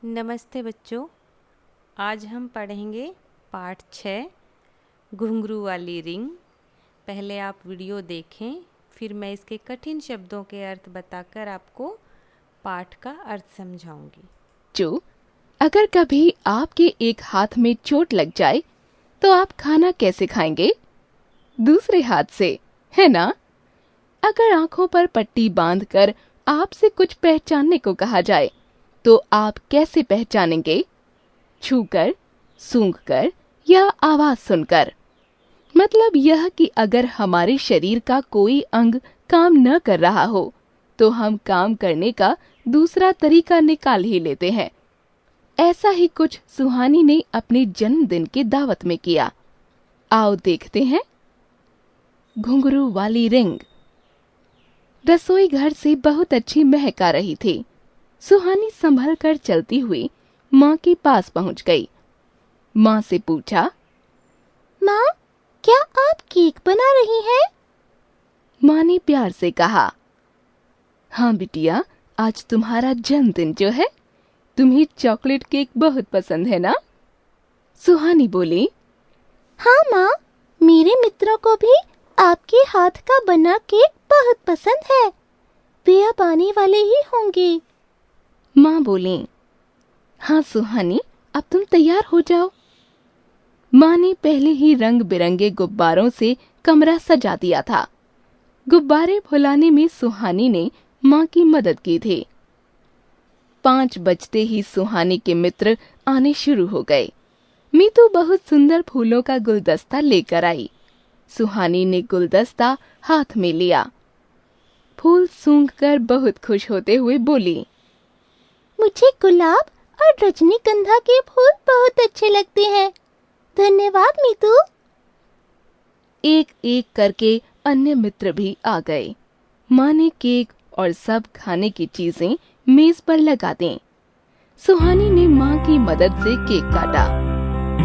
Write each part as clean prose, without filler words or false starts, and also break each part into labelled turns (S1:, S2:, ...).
S1: नमस्ते बच्चों। आज हम पढ़ेंगे पाठ 6 घुंघरू वाली रिंग। पहले आप वीडियो देखें, फिर मैं इसके कठिन शब्दों के अर्थ बताकर आपको पाठ का अर्थ समझाऊंगी।
S2: जो अगर कभी आपके एक हाथ में चोट लग जाए तो आप खाना कैसे खाएंगे? दूसरे हाथ से, है ना? अगर आंखों पर पट्टी बांधकर आपसे कुछ पहचानने को कहा जाए तो आप कैसे पहचानेंगे? छूकर, सूंघकर या आवाज सुनकर? मतलब यह कि अगर हमारे शरीर का कोई अंग काम न कर रहा हो तो हम काम करने का दूसरा तरीका निकाल ही लेते हैं। ऐसा ही कुछ सुहानी ने अपने जन्मदिन की दावत में किया। आओ देखते हैं। घुंघरू वाली रिंग। रसोई घर से बहुत अच्छी महक आ रही थी। सुहानी संभल कर चलती हुई माँ के पास पहुंच गई। माँ से पूछा,
S3: माँ, क्या आप केक बना रही हैं?
S2: माँ ने प्यार से कहा, हाँ बिटिया, आज तुम्हारा जन्मदिन जो है, तुम्हें चॉकलेट केक बहुत पसंद है ना? सुहानी बोली,
S3: हाँ माँ, मेरे मित्रों को भी आपके हाथ का बना केक बहुत पसंद है। वे अब आने वाले ही होंगे।
S2: माँ बोली, हाँ सुहानी, अब तुम तैयार हो जाओ। माँ ने पहले ही रंग बिरंगे गुब्बारों से कमरा सजा दिया था। गुब्बारे फुलाने में सुहानी ने माँ की मदद की थी। 5 बजते ही सुहानी के मित्र आने शुरू हो गए। मीतू बहुत सुंदर फूलों का गुलदस्ता लेकर आई। सुहानी ने गुलदस्ता हाथ में लिया। फूल सूंघकर बहुत खुश होते हुए बोली,
S3: मुझे गुलाब और रजनीगंधा के फूल बहुत अच्छे लगते हैं। धन्यवाद मीतू।
S2: एक एक करके अन्य मित्र भी आ गए। माँ ने केक और सब खाने की चीजें मेज पर लगा दी। सुहानी ने माँ की मदद से केक काटा।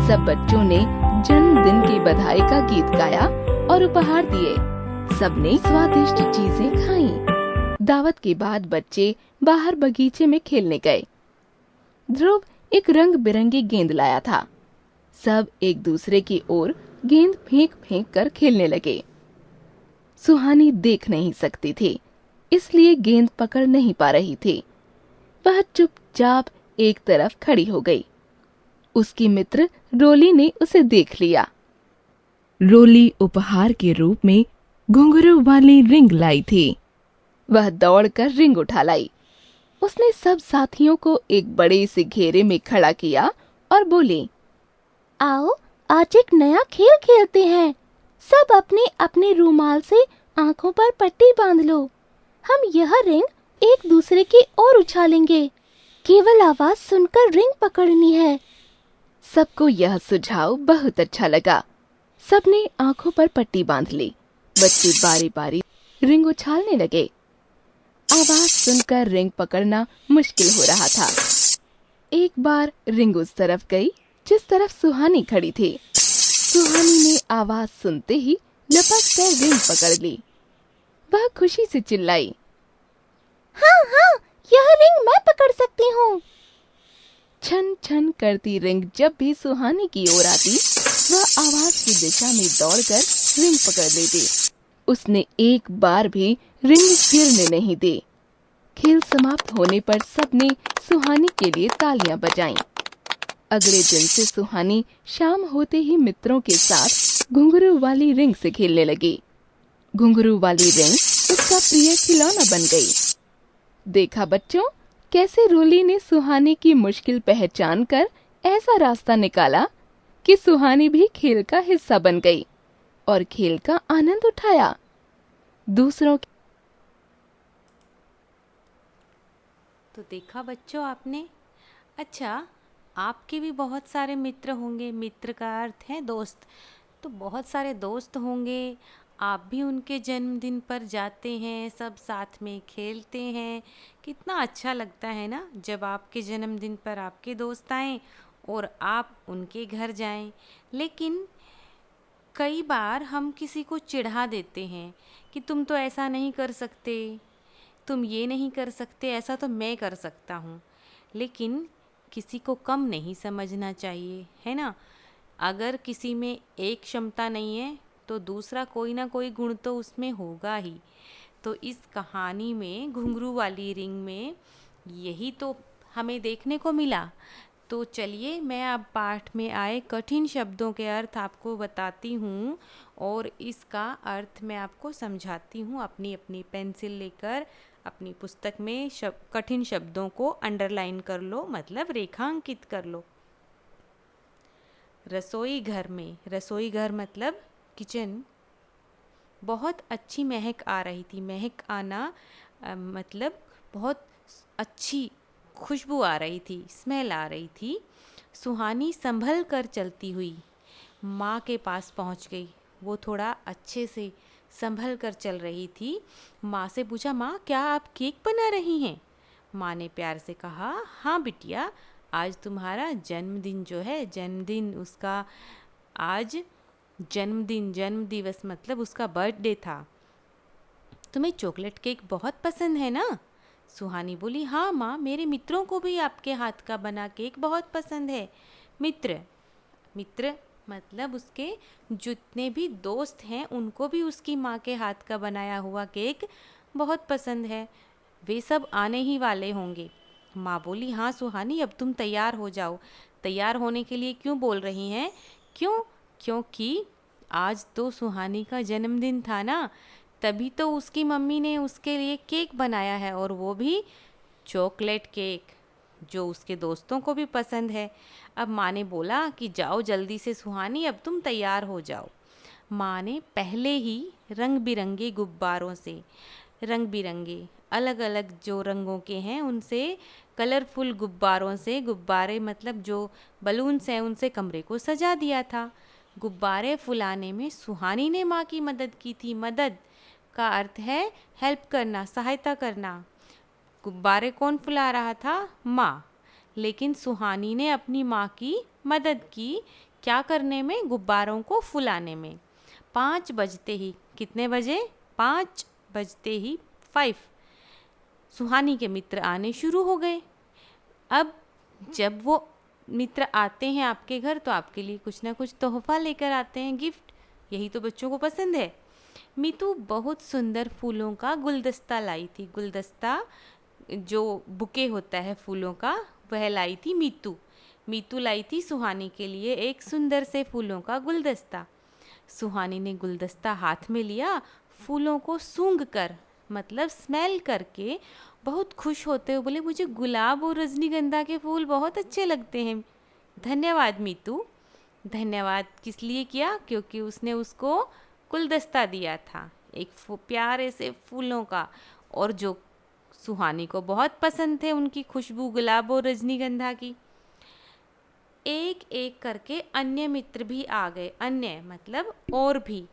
S2: सब बच्चों ने जन्मदिन की बधाई का गीत गाया और उपहार दिए। सबने स्वादिष्ट चीजें खाईं। दावत के बाद बच्चे बाहर बगीचे में खेलने गए। ध्रुव एक रंग बिरंगी गेंद लाया था। सब एक दूसरे की ओर गेंद फेंक फेंक कर खेलने लगे। सुहानी देख नहीं सकती थी, इसलिए गेंद पकड़ नहीं पा रही थी। वह चुपचाप एक तरफ खड़ी हो गई। उसकी मित्र रोली ने उसे देख लिया। रोली उपहार के रूप में घुंघरू वाली रिंग लाई थी। वह दौड़कर रिंग उठा लाई। उसने सब साथियों को एक बड़े से घेरे में खड़ा किया और बोली,
S3: आओ, आज एक नया खेल खेलते हैं। सब अपने अपने रूमाल से आंखों पर पट्टी बांध लो। हम यह रिंग एक दूसरे की ओर उछालेंगे। केवल आवाज सुनकर रिंग पकड़नी है।
S2: सबको यह सुझाव बहुत अच्छा लगा। सबने आंखों पर पट्टी बांध ली। बच्चे बारी बारी रिंग उछालने लगे। आवाज सुनकर रिंग पकड़ना मुश्किल हो रहा था। एक बार रिंग उस तरफ गई जिस तरफ सुहानी खड़ी थी। सुहानी ने आवाज सुनते ही लपक कर रिंग पकड़ ली। वह खुशी से चिल्लाई,
S3: हाँ हाँ, यह रिंग मैं पकड़ सकती हूँ।
S2: छन छन करती रिंग जब भी सुहानी की ओर आती, वह आवाज की दिशा में दौड़कर रिंग पकड़ लेती। उसने एक बार भी रिंग गिरने नहीं दी। खेल समाप्त होने पर सबने सुहानी के लिए तालियां बजाईं। अगले दिन से सुहानी शाम होते ही मित्रों के साथ घुंघरू वाली रिंग से खेलने लगी। घुंघरू वाली रिंग उसका प्रिय खिलौना बन गई। देखा बच्चों, कैसे रोली ने सुहानी की मुश्किल पहचान कर ऐसा रास्ता निकाला कि सुहानी भी खेल का हिस्सा बन गई और खेल का आनंद उठाया। दूसरों
S1: तो देखा बच्चों आपने। अच्छा, आपके भी बहुत सारे मित्र होंगे। मित्र का अर्थ है दोस्त। तो बहुत सारे दोस्त होंगे। आप भी उनके जन्मदिन पर जाते हैं, सब साथ में खेलते हैं। कितना अच्छा लगता है ना, जब आपके जन्मदिन पर आपके दोस्त आएं और आप उनके घर जाएं। लेकिन कई बार हम किसी को चिढ़ा देते हैं कि तुम तो ऐसा नहीं कर सकते, तुम ये नहीं कर सकते, ऐसा तो मैं कर सकता हूँ। लेकिन किसी को कम नहीं समझना चाहिए, है ना। अगर किसी में एक क्षमता नहीं है तो दूसरा कोई ना कोई गुण तो उसमें होगा ही। तो इस कहानी में घुंघरू वाली रिंग में यही तो हमें देखने को मिला। तो चलिए मैं अब पाठ में आए कठिन शब्दों के अर्थ आपको बताती हूँ और इसका अर्थ मैं आपको समझाती हूँ। अपनी अपनी पेंसिल लेकर अपनी पुस्तक में कठिन शब्दों को अंडरलाइन कर लो, मतलब रेखांकित कर लो। रसोई घर में, रसोई घर मतलब किचन, बहुत अच्छी महक आ रही थी। महक आना मतलब बहुत अच्छी खुशबू आ रही थी, स्मेल आ रही थी। सुहानी संभल कर चलती हुई माँ के पास पहुँच गई। वो थोड़ा अच्छे से संभल कर चल रही थी। माँ से पूछा, माँ क्या आप केक बना रही हैं? माँ ने प्यार से कहा, हाँ बिटिया, आज तुम्हारा जन्मदिन जो है, जन्मदिन उसका आज जन्मदिन, जन्म दिवस मतलब उसका बर्थडे था। तुम्हें चॉकलेट केक बहुत पसंद है ना? सुहानी बोली, हाँ माँ, मेरे मित्रों को भी आपके हाथ का बना केक बहुत पसंद है। मित्र, मित्र मतलब उसके जितने भी दोस्त हैं उनको भी उसकी माँ के हाथ का बनाया हुआ केक बहुत पसंद है। वे सब आने ही वाले होंगे। माँ बोली, हाँ सुहानी, अब तुम तैयार हो जाओ। तैयार होने के लिए क्यों बोल रही हैं? क्यों? क्योंकि आज तो सुहानी का जन्मदिन था ना, तभी तो उसकी मम्मी ने उसके लिए केक बनाया है, और वो भी चॉकलेट केक, जो उसके दोस्तों को भी पसंद है। अब माँ ने बोला कि जाओ जल्दी से सुहानी, अब तुम तैयार हो जाओ। माँ ने पहले ही रंग बिरंगे गुब्बारों से, रंग बिरंगे अलग अलग जो रंगों के हैं उनसे, कलरफुल गुब्बारों से, गुब्बारे मतलब जो बलून्स हैं उनसे कमरे को सजा दिया था। गुब्बारे फुलाने में सुहानी ने माँ की मदद की थी। मदद का अर्थ है हेल्प करना, सहायता करना। गुब्बारे कौन फुला रहा था? माँ। लेकिन सुहानी ने अपनी माँ की मदद की, क्या करने में? गुब्बारों को फुलाने में। 5 बजते ही, कितने बजे? 5 बजते ही 5, सुहानी के मित्र आने शुरू हो गए। अब जब वो मित्र आते हैं आपके घर तो आपके लिए कुछ ना कुछ तोहफा लेकर आते हैं, गिफ्ट। यही तो बच्चों को पसंद है। मीतू बहुत सुंदर फूलों का गुलदस्ता लाई थी। गुलदस्ता जो बुके होता है फूलों का, वह लाई थी मीतू। मीतू लाई थी सुहानी के लिए एक सुंदर से फूलों का गुलदस्ता। सुहानी ने गुलदस्ता हाथ में लिया, फूलों को सूंघ कर मतलब स्मेल करके बहुत खुश होते हुए बोले, मुझे गुलाब और रजनीगंधा के फूल बहुत अच्छे लगते हैं। धन्यवाद मीतू। धन्यवाद किस लिए किया? क्योंकि उसने उसको गुलदस्ता दिया था, एक प्यारे से फूलों का, और जो सुहानी को बहुत पसंद थे, उनकी खुशबू गुलाब और रजनीगंधा की। एक एक करके अन्य मित्र भी आ गए। अन्य मतलब और भी,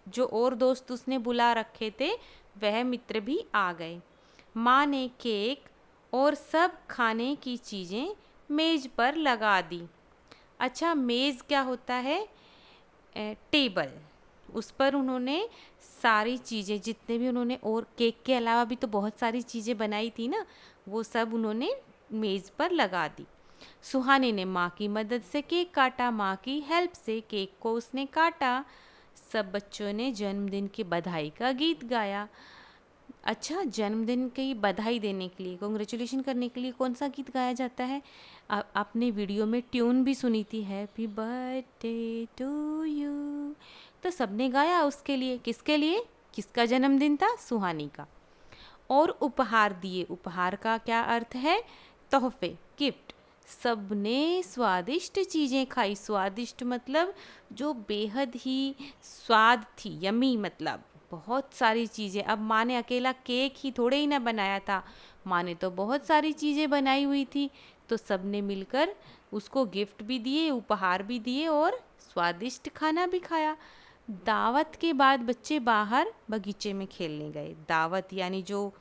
S1: जो और दोस्त उसने बुला रखे थे वह मित्र भी आ गए। माँ ने केक और सब खाने की चीज़ें मेज़ पर लगा दी। अच्छा, मेज़ क्या होता है? टेबल। उस पर उन्होंने सारी चीज़ें, जितने भी उन्होंने, और केक के अलावा भी तो बहुत सारी चीज़ें बनाई थी ना, वो सब उन्होंने मेज़ पर लगा दी। सुहानी ने माँ की मदद से केक काटा। माँ की हेल्प से केक को उसने काटा। सब बच्चों ने जन्मदिन की बधाई का गीत गाया। अच्छा, जन्मदिन की बधाई देने के लिए, कॉन्ग्रेचुलेशन करने के लिए कौन सा गीत गाया जाता है? आपने वीडियो में ट्यून भी सुनी थी, हैप्पी बर्थडे टू यू। तो सबने गाया उसके लिए। किसके लिए? किसका जन्मदिन था? सुहानी का। और उपहार दिए। उपहार का क्या अर्थ है? तोहफे, गिफ्ट। सबने स्वादिष्ट चीज़ें खाई। स्वादिष्ट मतलब जो बेहद ही स्वाद थी, यमी मतलब बहुत सारी चीज़ें। अब माँ ने अकेला केक ही थोड़े ही ना बनाया था, माँ ने तो बहुत सारी चीज़ें बनाई हुई थी। तो सबने मिलकर उसको गिफ्ट भी दिए, उपहार भी दिए और स्वादिष्ट खाना भी खाया। दावत के बाद बच्चे बाहर बगीचे में खेलने गए। दावत यानी जो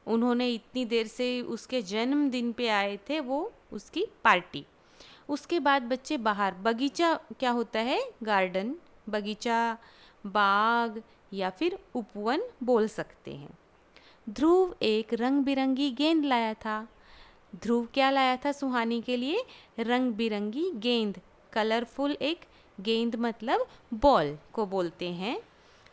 S1: उन्होंने इतनी देर से उसके जन्मदिन पे आए थे, वो उसकी पार्टी। उसके बाद बच्चे बाहर, बगीचा क्या होता है? गार्डन, बगीचा, बाग या फिर उपवन बोल सकते हैं। ध्रुव एक रंग बिरंगी गेंद लाया था। ध्रुव क्या लाया था सुहानी के लिए? रंग बिरंगी गेंद, कलरफुल एक गेंद मतलब बॉल को बोलते हैं।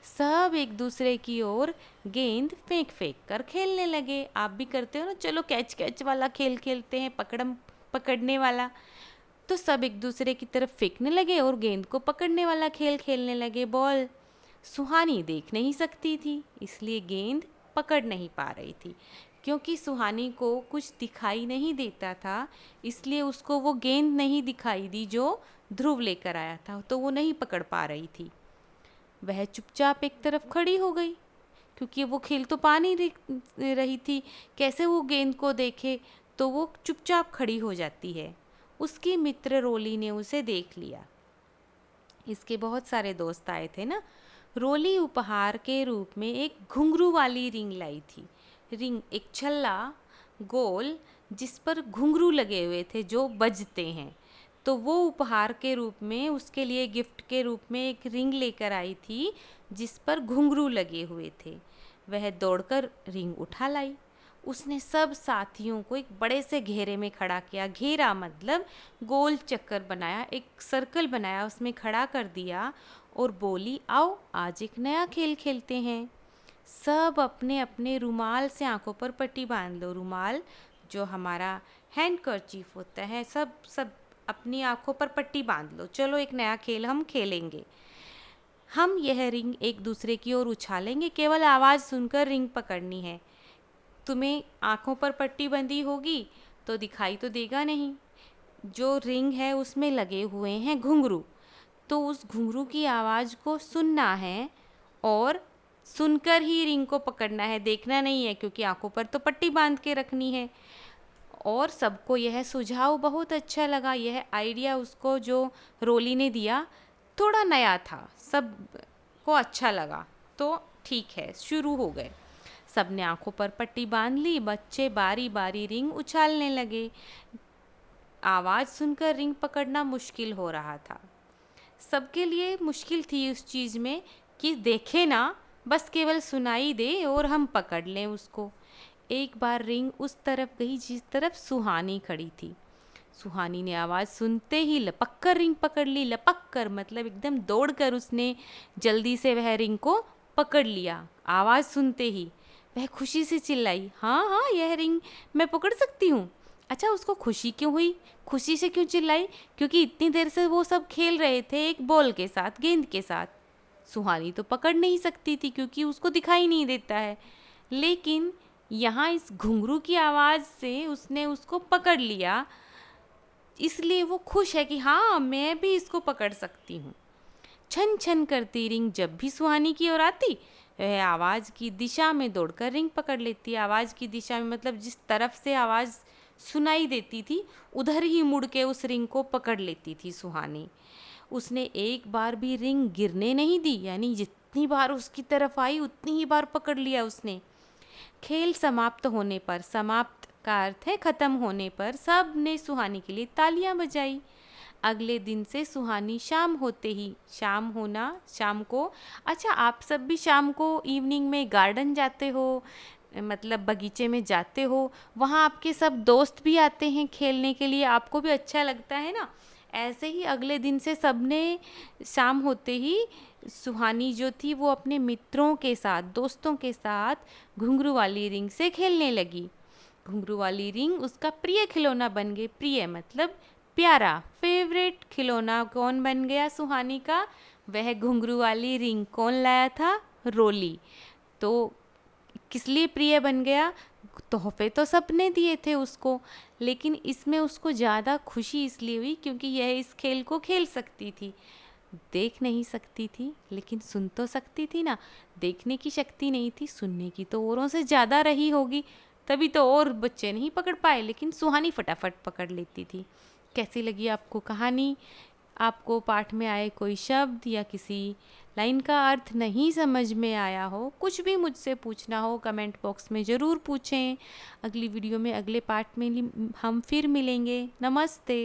S1: सब एक दूसरे की ओर गेंद फेंक फेंक कर खेलने लगे। आप भी करते हो ना, चलो कैच कैच वाला खेल खेलते हैं, पकड़म पकड़ने वाला। तो सब एक दूसरे की तरफ फेंकने लगे और गेंद को पकड़ने वाला खेल खेलने लगे, बॉल। सुहानी देख नहीं सकती थी, इसलिए गेंद पकड़ नहीं पा रही थी। क्योंकि सुहानी को कुछ दिखाई नहीं देता था, इसलिए उसको वो गेंद नहीं दिखाई दी जो ध्रुव लेकर आया था, तो वो नहीं पकड़ पा रही थी। वह चुपचाप एक तरफ खड़ी हो गई, क्योंकि वो खेल तो पा नहीं रही थी, कैसे वो गेंद को देखे, तो वो चुपचाप खड़ी हो जाती है। उसकी मित्र रोली ने उसे देख लिया। इसके बहुत सारे दोस्त आए थे ना। रोली उपहार के रूप में एक घुंघरू वाली रिंग लाई थी। रिंग एक छल्ला गोल जिस पर घुंघरू लगे हुए थे जो बजते हैं। तो वो उपहार के रूप में उसके लिए गिफ्ट के रूप में एक रिंग लेकर आई थी जिस पर घुंघरू लगे हुए थे। वह दौड़कर रिंग उठा लाई। उसने सब साथियों को एक बड़े से घेरे में खड़ा किया। घेरा मतलब गोल चक्कर बनाया, एक सर्कल बनाया, उसमें खड़ा कर दिया और बोली, आओ आज एक नया खेल खेलते हैं। सब अपने अपने रुमाल से आंखों पर पट्टी बांध लो। रुमाल जो हमारा हैंड कर्चीफ होता है, सब सब अपनी आंखों पर पट्टी बांध लो। चलो एक नया खेल हम खेलेंगे। हम यह रिंग एक दूसरे की ओर उछालेंगे, केवल आवाज़ सुनकर रिंग पकड़नी है। तुम्हें आंखों पर पट्टी बंधी होगी तो दिखाई तो देगा नहीं। जो रिंग है उसमें लगे हुए हैं घुंघरू, तो उस घुंघरू की आवाज़ को सुनना है और सुनकर ही रिंग को पकड़ना है, देखना नहीं है, क्योंकि आंखों पर तो पट्टी बांध के रखनी है। और सबको यह सुझाव बहुत अच्छा लगा। यह आइडिया उसको जो रोली ने दिया थोड़ा नया था, सब को अच्छा लगा। तो ठीक है, शुरू हो गए। सबने आंखों पर पट्टी बांध ली। बच्चे बारी बारी रिंग उछालने लगे। आवाज़ सुनकर रिंग पकड़ना मुश्किल हो रहा था। सबके लिए मुश्किल थी उस चीज़ में कि देखे ना, बस केवल सुनाई दे और हम पकड़ लें उसको। एक बार रिंग उस तरफ गई जिस तरफ सुहानी खड़ी थी। सुहानी ने आवाज़ सुनते ही लपक कर रिंग पकड़ ली। लपक कर मतलब एकदम दौड़ कर उसने जल्दी से वह रिंग को पकड़ लिया। आवाज़ सुनते ही वह खुशी से चिल्लाई, हाँ हाँ, यह रिंग मैं पकड़ सकती हूँ। अच्छा, उसको खुशी क्यों हुई? खुशी से क्यों चिल्लाई? क्योंकि इतनी देर से वो सब खेल रहे थे एक बॉल के साथ, गेंद के साथ। सुहानी तो पकड़ नहीं सकती थी क्योंकि उसको दिखाई नहीं देता है, लेकिन यहाँ इस घुंघरू की आवाज़ से उसने उसको पकड़ लिया, इसलिए वो खुश है कि हाँ, मैं भी इसको पकड़ सकती हूँ। छन छन करती रिंग जब भी सुहानी की ओर आती, वह आवाज़ की दिशा में दौड़कर रिंग पकड़ लेती। आवाज़ की दिशा में मतलब जिस तरफ से आवाज़ सुनाई देती थी उधर ही मुड़ के उस रिंग को पकड़ लेती थी सुहानी। उसने एक बार भी रिंग गिरने नहीं दी, यानी जितनी बार उसकी तरफ आई उतनी ही बार पकड़ लिया उसने। खेल समाप्त होने पर, समाप्त का अर्थ है खत्म होने पर, सब ने सुहानी के लिए तालियां बजाई। अगले दिन से सुहानी शाम होते ही, शाम होना शाम को, अच्छा आप सब भी शाम को इवनिंग में गार्डन जाते हो, मतलब बगीचे में जाते हो, वहाँ आपके सब दोस्त भी आते हैं खेलने के लिए, आपको भी अच्छा लगता है ना। ऐसे ही अगले दिन से सबने शाम होते ही सुहानी जो थी वो अपने मित्रों के साथ, दोस्तों के साथ घुंघरू वाली रिंग से खेलने लगी। घुंघरू वाली रिंग उसका प्रिय खिलौना बन गई। प्रिय मतलब प्यारा, फेवरेट खिलौना कौन बन गया सुहानी का? वह घुंघरू वाली रिंग। कौन लाया था? रोली। तो किस लिए प्रिय बन गया? तोहफे तो सबने दिए थे उसको, लेकिन इसमें उसको ज़्यादा खुशी इसलिए हुई क्योंकि यह इस खेल को खेल सकती थी। देख नहीं सकती थी लेकिन सुन तो सकती थी ना। देखने की शक्ति नहीं थी, सुनने की तो औरों से ज़्यादा रही होगी, तभी तो और बच्चे नहीं पकड़ पाए, लेकिन सुहानी फटाफट पकड़ लेती थी। कैसी लगी आपको कहानी? आपको पाठ में आए कोई शब्द या किसी लाइन का अर्थ नहीं समझ में आया हो, कुछ भी मुझसे पूछना हो कमेंट बॉक्स में ज़रूर पूछें। अगली वीडियो में अगले पार्ट में हम फिर मिलेंगे। नमस्ते।